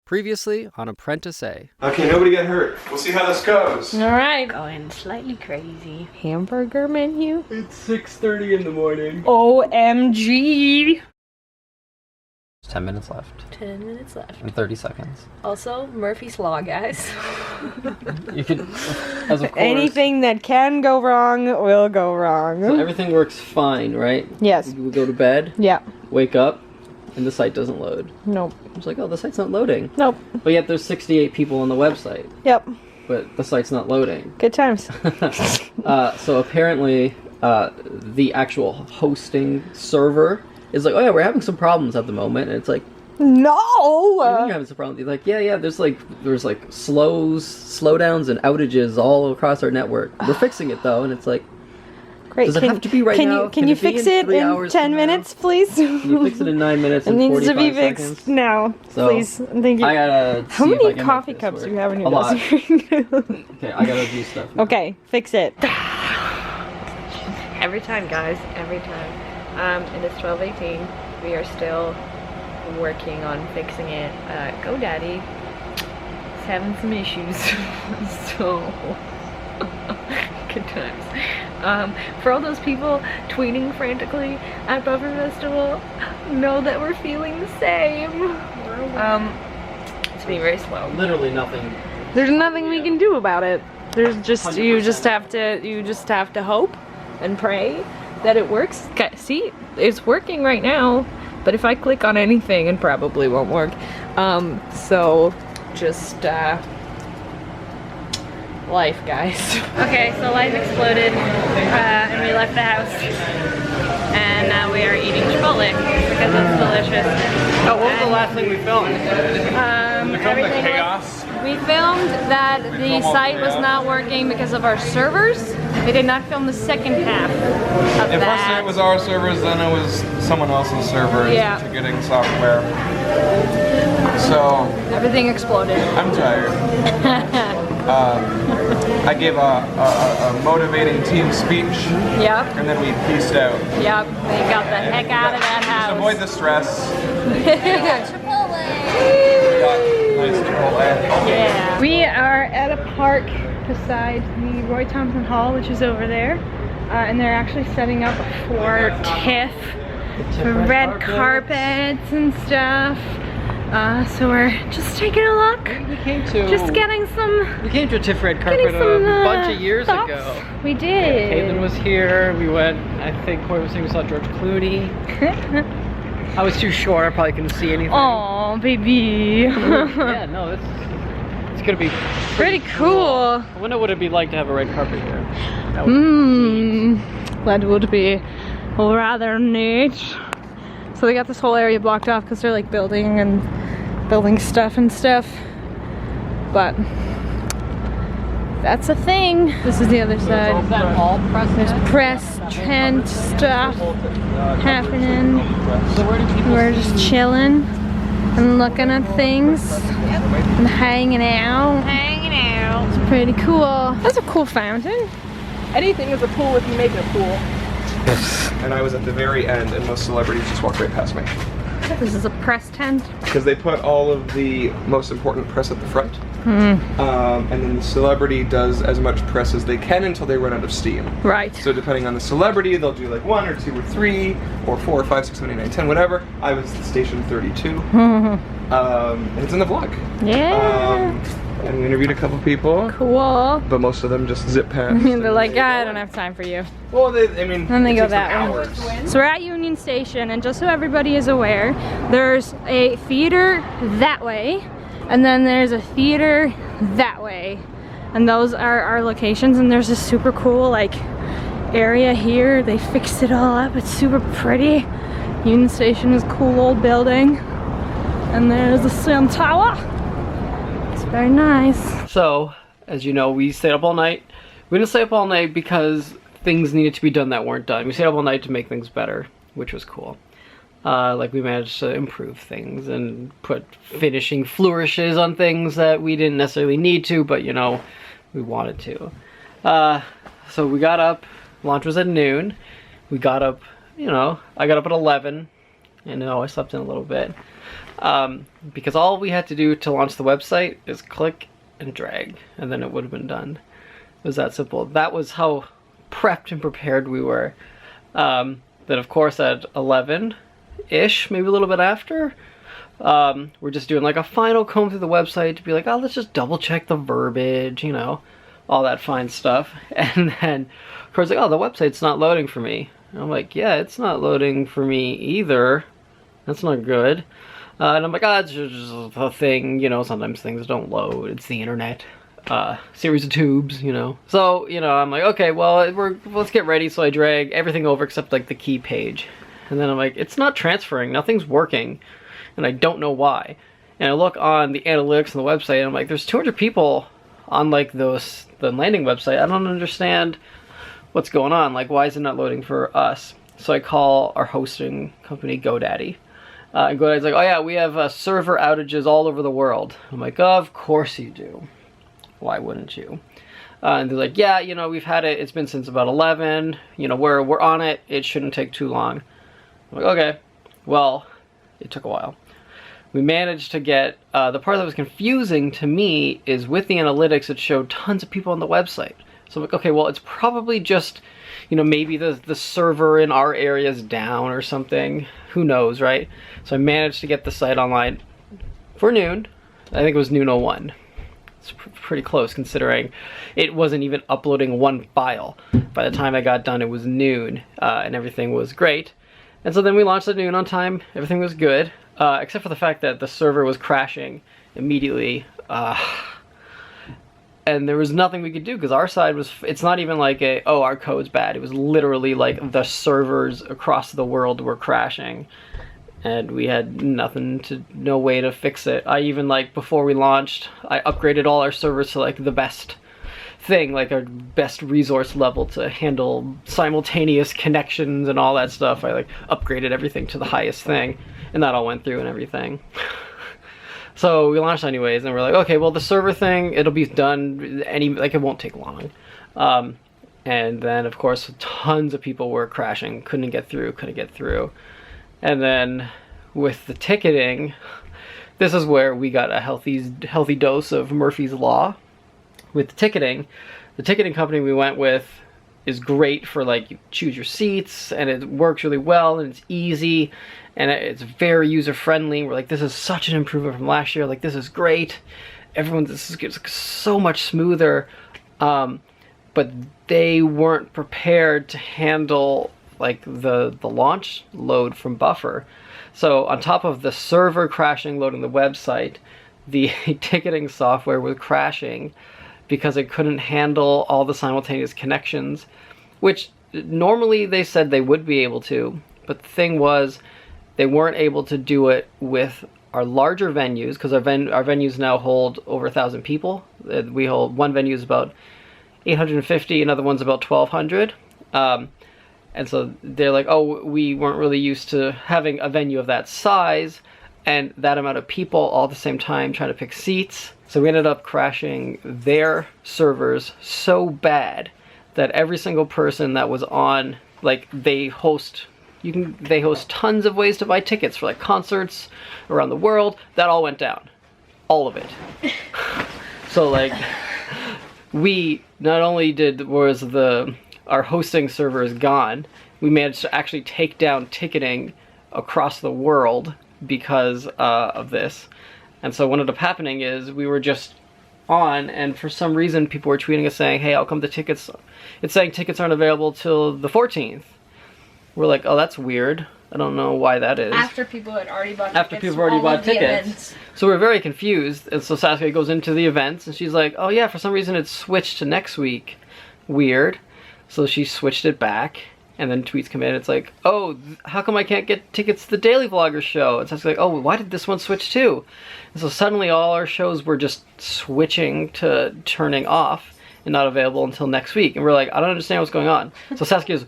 Previously on ApprenticeEh. Okay, nobody get hurt. We'll see how this goes. Alright. Going slightly crazy. Hamburger menu? It's 6:30 in the morning. OMG! 10 minutes left. 10 minutes left. And 30 seconds. Also, Murphy's Law, guys. You can, as of course. Anything that can go wrong will go wrong. So everything works fine, right? Yes. We go to bed. Yeah. Wake up, and the site doesn't load. Nope. It's like, oh, the site's not loading. Nope. But yet there's 68 people on the website. Yep. But the site's not loading. Good times. So apparently, the actual hosting server is like, oh yeah, we're having some problems at the moment. And it's like, no! you're having some problems. He's like, yeah, there's slowdowns and outages all across our network. We're fixing it though, and it's like, Great. does it have to be right now? Can you fix it in 10 minutes, please? Can you fix it in 9 minutes and 45 seconds? It needs to be fixed now, So, please. Thank you. I gotta How see if I many can coffee make this cups work. do you have in A your lot. desk? Okay, I gotta do stuff now. Okay, fix it. Every time, guys, every time. It is 12:18. We are still working on fixing it. GoDaddy is having some issues. So, good times. For all those people tweeting frantically at Buffer Festival, know that we're feeling the same. It's being very slow. Literally nothing. There's nothing we can do about it. There's just you just have to hope and pray that it works. Okay, see, it's working right now, but if I click on anything, it probably won't work. So just life, guys. Okay, so life exploded, and we left the house, and now we are eating Chipotle because it's delicious. Oh, what was the last thing we filmed? Everything chaos. we filmed that the site was not working because of our servers. We did not film the second half of If that. first it was our servers, then it was someone else's servers Yeah. to getting software. So, Everything exploded. I'm tired. I gave a motivating team speech, Yep, and then we peaced out. yep. We got the heck out of that Just house. avoid the stress. Chipotle. We got nice Chipotle. Yeah. We are at a park beside the Roy Thompson Hall, which is over there, and they're actually setting up for TIFF, red carpets and stuff. So we're just taking a look. We came to Getting some. We came to a TIFF red carpet a bunch of years thoughts. ago. We did. Caitlin was here. We went. I think Corey was saying we saw George Clooney. I was too short. I probably couldn't see anything. Oh, baby. Yeah, no, it's gonna be Pretty cool. I wonder what it'd be like to have a red carpet here. That That would be rather neat. So they got this whole area blocked off because they're like building stuff and stuff. But that's a thing. This is the other side. There's press tent stuff happening. We're just chilling and looking at things and hanging out. It's pretty cool. That's a cool fountain. Anything is a pool if you make it a pool. And I was at the very end, and most celebrities just walked right past me. This is a press tent. Because they put all of the most important press at the front. And then the celebrity does as much press as they can until they run out of steam. Right. So depending on the celebrity, they'll do like 1 or 2 or 3 or 4 or 5, 6, 7, 8, 9, 10, whatever. I was at station 32. And it's in the vlog. Yeah. And we interviewed a couple people. Cool. But most of them just zip past. They're like, I don't have time for you. Well, and they it go takes them that way. hours. So we're at Union Station, and just so everybody is aware, there's a theater that way, and then there's a theater that way. And those are our locations, and there's this super cool like area here. They fixed it all up. It's super pretty. Union Station is a cool old building. And there's the Sun Tower. It's very nice. So, as you know, we stayed up all night. We didn't stay up all night because things needed to be done that weren't done. We stayed up all night to make things better, which was cool. Like we managed to improve things and put finishing flourishes on things that we didn't necessarily need to, but you know, we wanted to. So we got up, launch was at noon. We got up, you know, I got up at 11, and I slept in a little bit. because all we had to do to launch the website is click and drag, and then it would have been done. It was that simple. That was how prepped and prepared we were. Then of course at 11-ish, maybe a little bit after, we're just doing like a final comb through the website to be like, oh, let's just double check the verbiage, you know, all that fine stuff. And then of course, like, oh, the website's not loading for me. And I'm like, yeah, it's not loading for me either. That's not good. And I'm like, oh, it's just a thing, you know, sometimes things don't load. It's the internet. Series of tubes, you know. So, you know, I'm like, okay, well, let's get ready. So I drag everything over except like the key page. And then I'm like, it's not transferring, nothing's working. And I don't know why. And I look on the analytics on the website and I'm like, there's 200 people on like the landing website. I don't understand what's going on. Like, why is it not loading for us? So I call our hosting company, GoDaddy. And GoDaddy's like, oh yeah, we have server outages all over the world. I'm like, of course you do. Why wouldn't you? And they're like, yeah, you know, we've had it. It's been since about 11. You know, we're on it. It shouldn't take too long. I'm like, okay. Well, it took a while. We managed to get, the part that was confusing to me is with the analytics, it showed tons of people on the website. So I'm like, okay, well, it's probably just, you know, maybe the server in our area is down or something. Who knows, right? So I managed to get the site online for noon. I think it was noon 01. It's pretty close considering it wasn't even uploading one file. By the time I got done, it was noon, and everything was great. And so then we launched at noon on time. Everything was good, except for the fact that the server was crashing immediately. And there was nothing we could do because our side was, it's not even like oh, our code's bad. It was literally like the servers across the world were crashing and we had no way to fix it. I even, like, before we launched, I upgraded all our servers to like the best thing, like our best resource level to handle simultaneous connections and all that stuff. I like upgraded everything to the highest thing and that all went through and everything. So we launched anyways, and we're like, okay, well, the server thing, it'll be done it won't take long. And then, of course, tons of people were crashing, couldn't get through. And then with the ticketing, this is where we got a healthy dose of Murphy's Law. With the ticketing company we went with is great for, like, you choose your seats, and it works really well, and it's easy, and it's very user-friendly. We're like, this is such an improvement from last year. Like, this is great. This is so much smoother. But they weren't prepared to handle, like, the launch load from Buffer. So on top of the server crashing, loading the website, the ticketing software was crashing because it couldn't handle all the simultaneous connections, which normally they said they would be able to. But the thing was, they weren't able to do it with our larger venues, because our venues now hold over 1,000 people. We hold, one venue is about 850, another one's about 1,200. And so they're like, oh, we weren't really used to having a venue of that size and that amount of people all at the same time trying to pick seats. So we ended up crashing their servers so bad that every single person that was on, like, they host tons of ways to buy tickets for, like, concerts around the world. That all went down. All of it. So, like, we not only was our hosting server is gone, we managed to actually take down ticketing across the world because of this. And so what ended up happening is we were just on, and for some reason people were tweeting us saying, hey, how come the tickets, it's saying tickets aren't available till the 14th. We're like, oh, that's weird. I don't know why that is. After people had already bought tickets. After people have already bought tickets. So we're very confused. And so Saskia goes into the events and she's like, oh yeah, for some reason it's switched to next week. Weird. So she switched it back. And then tweets come in. It's like, oh, how come I can't get tickets to the Daily Vlogger show? And so it's like, oh, why did this one switch too? And so suddenly all our shows were just switching to turning off and not available until next week. And we're like, I don't understand what's going on. So Saskia's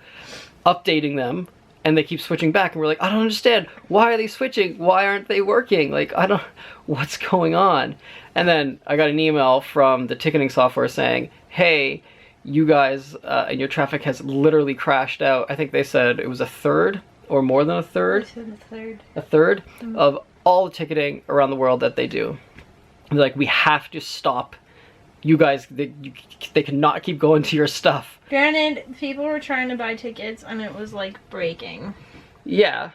updating them and they keep switching back. And we're like, I don't understand. Why are they switching? Why aren't they working? Like, what's going on? And then I got an email from the ticketing software saying, hey, you guys, and your traffic has literally crashed out. I think they said it was a third or more than a third. They said a third. A third of all the ticketing around the world that they do. They're like, we have to stop you guys. They cannot keep going to your stuff. Granted, people were trying to buy tickets and it was like breaking. Yeah.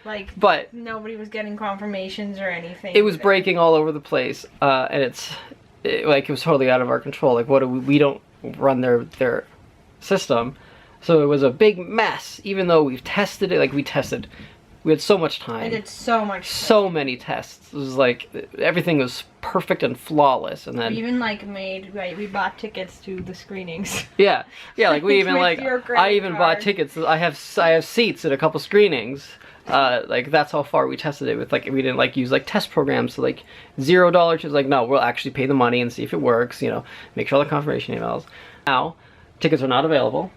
Like, but nobody was getting confirmations or anything. It was breaking all over the place, and it was totally out of our control. Like, what do we don't run their system, so it was a big mess. Even though we've tested it, like we had so much time. I did so much. So many tests. It was like everything was perfect and flawless, and then we even like we bought tickets to the screenings. Yeah, like we even With like your credit I even bought card. tickets. I have seats at a couple screenings. Like that's how far we tested it with, like, we didn't like use like test programs. So like $0 was like, no, we'll actually pay the money and see if it works, you know, make sure all the confirmation emails. Now tickets are not available.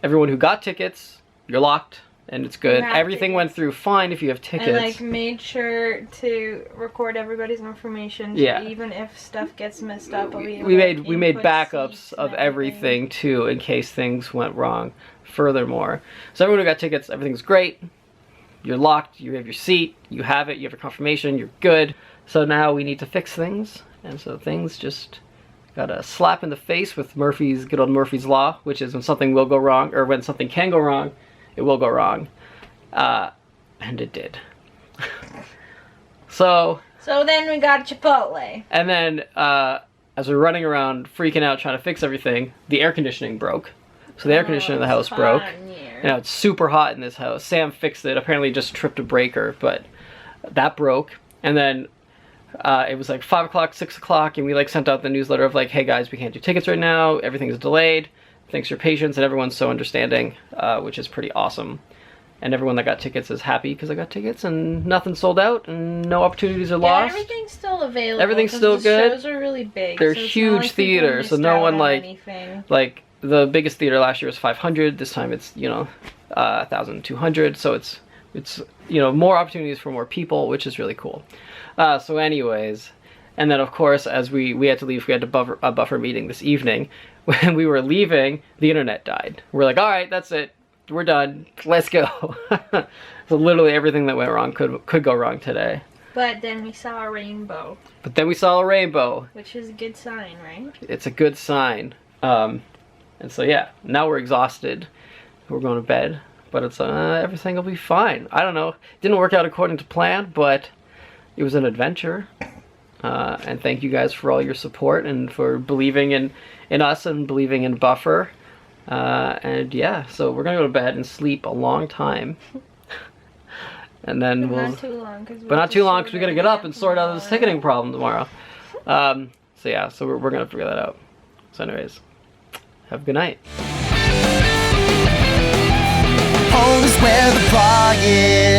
Everyone who got tickets, you're locked and it's good. Everything went through fine if you have tickets. I like made sure to record everybody's information, so Yeah. even if stuff gets messed up, we made backups of everything too, in case things went wrong. Furthermore, so everyone who got tickets, everything's great. You're locked. You have your seat. You have it. You have your confirmation. You're good. So now we need to fix things, and so things just got a slap in the face with good old Murphy's Law, which is when something will go wrong, or when something can go wrong, it will go wrong, and it did. So then we got Chipotle. And then as we're running around freaking out trying to fix everything, the air conditioning broke. So the air conditioner in the house broke. Now it's super hot in this house. Sam fixed it. Apparently just tripped a breaker, but that broke. And then it was like 5 o'clock, 6 o'clock, and we like sent out the newsletter of like, hey guys, we can't do tickets right now. Everything's delayed. Thanks for your patience, and everyone's so understanding, which is pretty awesome. And everyone that got tickets is happy because I got tickets, and nothing sold out, and no opportunities are lost. Everything's still available. Everything's still good. The shows are really big. They're so it's huge not like people theaters, so missed no out one on like anything. the biggest theater last year was 500. This time it's 1,200. So it's more opportunities for more people, which is really cool. So anyways, and then of course as we had to leave, we had a buffer meeting this evening. When we were leaving, the internet died. We're like, all right, that's it. We're done. Let's go. So literally everything that went wrong could go wrong today. But then we saw a rainbow. Which is a good sign, right? It's a good sign. And so yeah, now we're exhausted. We're going to bed. But it's everything will be fine. I don't know. Didn't work out according to plan, but it was an adventure. And thank you guys for all your support and for believing in us and believing in Buffer. And yeah, so we're gonna go to bed and sleep a long time. And then not too long, because we gotta get up and sort out this ticketing problem tomorrow. So yeah, so we're gonna figure that out. So anyways, have a good night. Home is where the bar is.